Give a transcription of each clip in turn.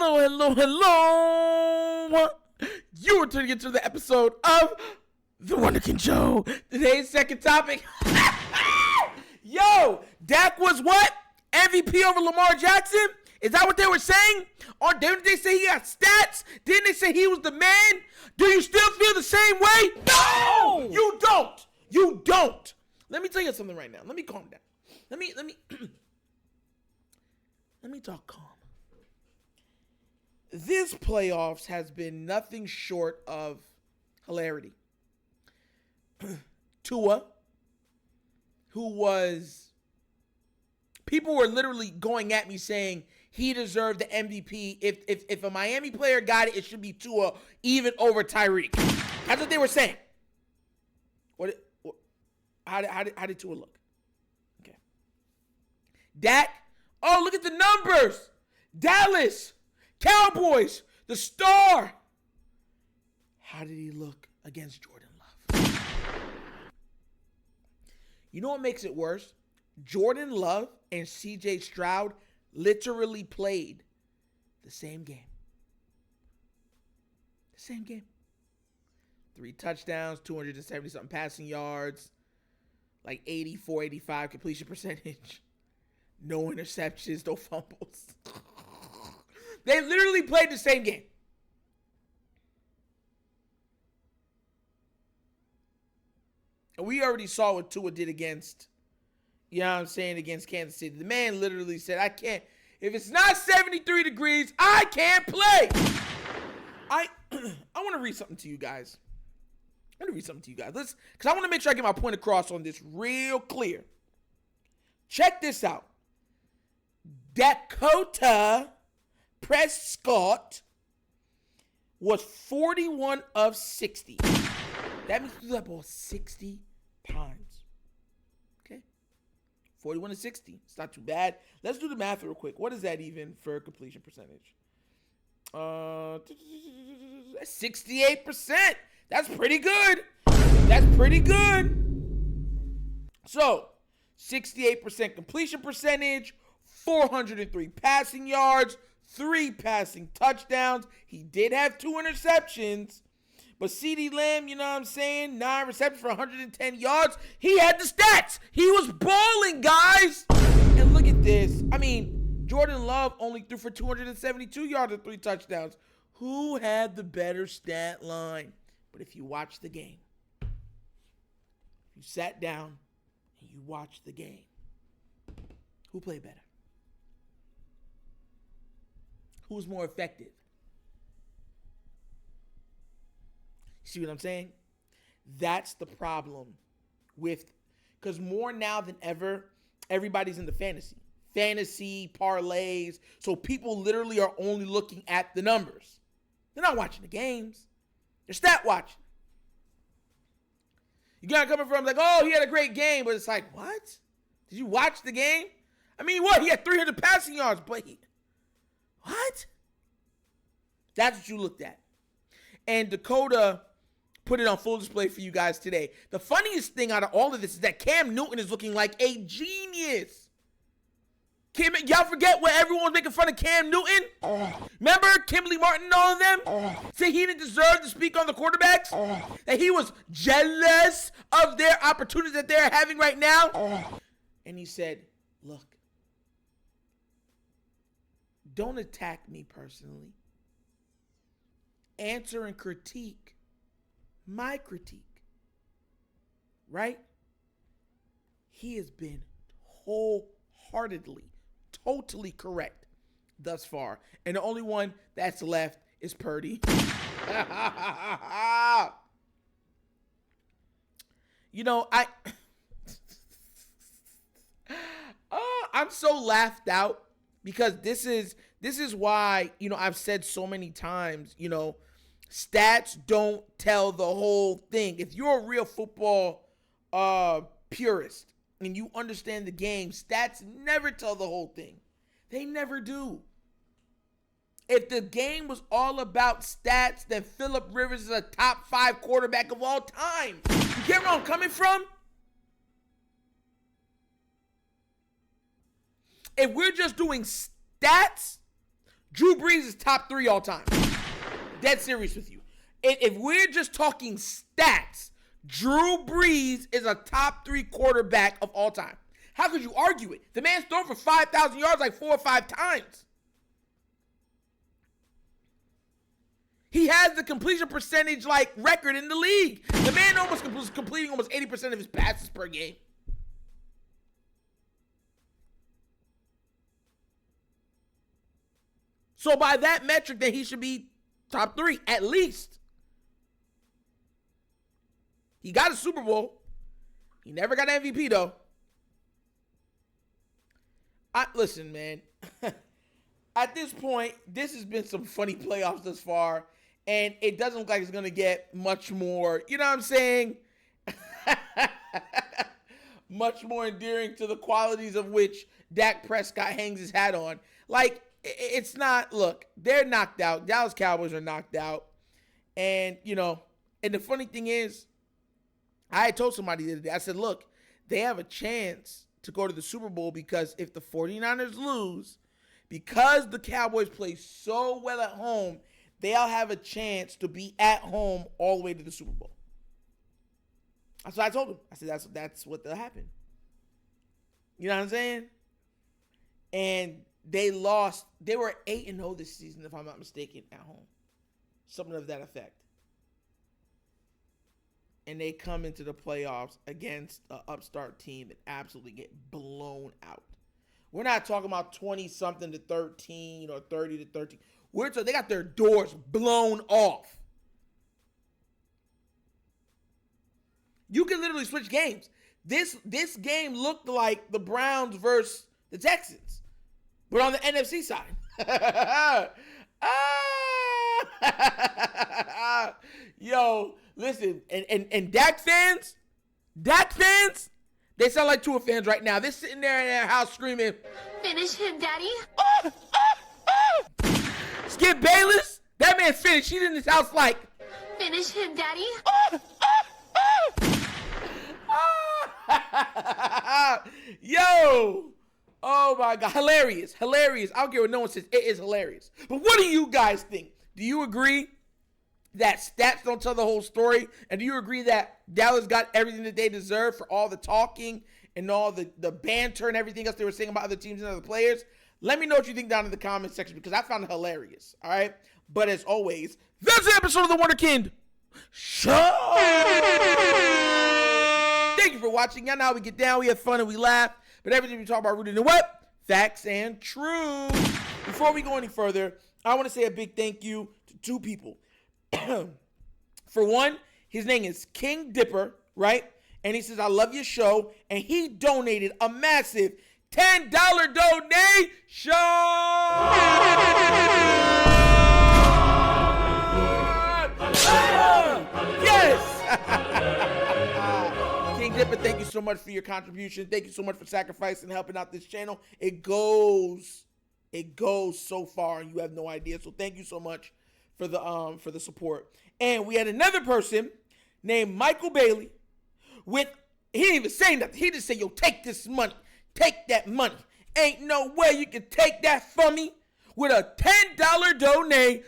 Hello. You are tuning into the episode of The Wunderkind Show. Today's second topic. Yo, Dak was what? MVP over Lamar Jackson? Is that what they were saying? Or didn't they say he got stats? Didn't they say he was the man? Do you still feel the same way? No! You don't. You don't. Let me tell you something right now. Let me calm down. Let me talk calm. This playoffs has been nothing short of hilarity. Tua, who was, people were literally going at me saying he deserved the MVP. If a Miami player got it, it should be Tua, even over Tyreek. That's what they were saying. How did Tua look? Okay. Dak, oh, look at the numbers. Dallas Cowboys, the star. How did he look against Jordan Love? You know what makes it worse? Jordan Love and CJ Stroud literally played the same game. The same game. 3 touchdowns, 270-something passing yards, like 84, 85 completion percentage. No interceptions, no fumbles. They literally played the same game. And we already saw what Tua did against, you know what I'm saying, against Kansas City. The man literally said, I can't, if it's not 73 degrees, I can't play. I want to read something to you guys. Because I want to make sure I get my point across on this real clear. Check this out. Dakota Prescott was 41 of 60. That means he threw that ball 60 times. Okay? 41 of 60. It's not too bad. Let's do the math real quick. What is that even for completion percentage? 68%. That's pretty good. So, 68% completion percentage, 403 passing yards, 3 passing touchdowns. He did have 2 interceptions, but CeeDee Lamb, you know what I'm saying, 9 receptions for 110 yards. He had the stats. He was balling, guys. And look at this. I mean, Jordan Love only threw for 272 yards and 3 touchdowns. Who had the better stat line? But if you watch the game, if you sat down and you watched the game, who played better? Who was more effective? See what I'm saying? That's the problem with, because more now than ever, everybody's into fantasy parlays. So people literally are only looking at the numbers. They're not watching the games. They're stat watching. You got coming from like, oh, he had a great game, but it's like, what? Did you watch the game? I mean, what? He had 300 passing yards, but what? That's what you looked at. And Dakota put it on full display for you guys today. The funniest thing out of all of this is that Cam Newton is looking like a genius. Y'all forget when everyone was making fun of Cam Newton? Remember Kimberly Martin and all of them? Say he didn't deserve to speak on the quarterbacks? That he was jealous of their opportunities that they're having right now? And he said, look, don't attack me personally. Answer and critique my critique. Right? He has been wholeheartedly, totally correct thus far. And the only one that's left is Purdy. You know, I'm so laughed out because this is why, you know, I've said so many times, you know, stats don't tell the whole thing. If you're a real football purist and you understand the game, stats never tell the whole thing. They never do. If the game was all about stats, then Phillip Rivers is a top 5 quarterback of all time. You get where I'm coming from? If we're just doing stats, Drew Brees is top 3 all time. Dead serious with you. If we're just talking stats, Drew Brees is a top 3 quarterback of all time. How could you argue it? The man's thrown for 5,000 yards like 4 or 5 times. He has the completion percentage like record in the league. The man was completing almost 80% of his passes per game. So by that metric, then he should be top 3 at least. He got a Super Bowl. He never got an MVP though. Listen, man. At this point, this has been some funny playoffs thus far, and it doesn't look like it's going to get much more, you know what I'm saying? Much more endearing to the qualities of which Dak Prescott hangs his hat on. Like, it's not, look, they're knocked out. Dallas Cowboys are knocked out. And, you know, and the funny thing is, I had told somebody the other day, I said, look, they have a chance to go to the Super Bowl because if the 49ers lose, because the Cowboys play so well at home, they'll have a chance to be at home all the way to the Super Bowl. That's what I told them. I said, that's what will happen. You know what I'm saying? And they lost. They were 8-0 this season, if I'm not mistaken, at home. Something of that effect. And they come into the playoffs against an upstart team and absolutely get blown out. We're not talking about 20-something to 13 or 30 to 13. They got their doors blown off. You can literally switch games. This game looked like the Browns versus the Texans, but on the NFC side. Yo, listen, and Dak fans, they sound like Tua fans right now. They're sitting there in their house screaming, "Finish him, Daddy!" Skip Bayless, that man finished. He's in his house like, "Finish him, Daddy!" Yo, oh my God, hilarious. I don't care what no one says. It is hilarious. But what do you guys think? Do you agree that stats don't tell the whole story? And do you agree that Dallas got everything that they deserve for all the talking and all the banter and everything else they were saying about other teams and other players? Let me know what you think down in the comment section because I found it hilarious, all right? But as always, that's the episode of the Wunderkind Show. Thank you for watching. Y'all know how we get down. We have fun and we laugh. But everything we talk about rooted in what? Facts and truth. Before we go any further, I want to say a big thank you to 2 people. For one, his name is King Dipper, right? And he says, I love your show. And he donated a massive $10 donation. Yes. King Dipper, thank you so much for your contribution. Thank you so much for sacrificing and helping out this channel. It goes so far, and you have no idea. So thank you so much for the support. And we had another person named Michael Bailey he didn't even say nothing. He just said, yo, take this money. Take that money. Ain't no way you can take that from me with a $10 donation.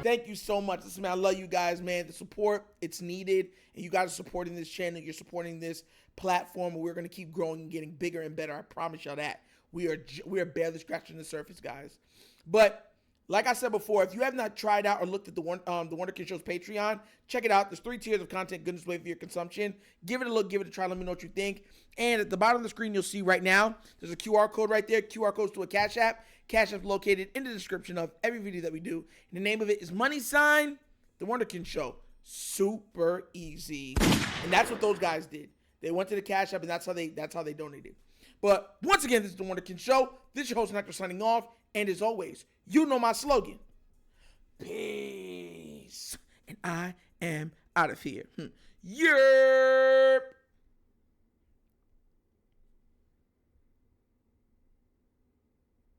Thank you so much. Listen, man, I love you guys, man. The support, it's needed. And you guys are supporting this channel. You're supporting this platform. And we're going to keep growing and getting bigger and better. I promise y'all that. We are barely scratching the surface, guys. But like I said before, if you have not tried out or looked at the Wunderkind Show's Patreon, check it out. There's 3 tiers of content, goodness way for your consumption. Give it a look, give it a try. Let me know what you think. And at the bottom of the screen, you'll see right now, there's a QR code right there. QR code's to a Cash App. Cash App's located in the description of every video that we do. And the name of it is $, The Wunderkind Show. Super easy. And that's what those guys did. They went to the Cash App, and that's how they donated. But once again, this is The Wunderkind Show. This is your host, Nectar, signing off. And as always, you know my slogan. Peace. And I am out of here. Yerp.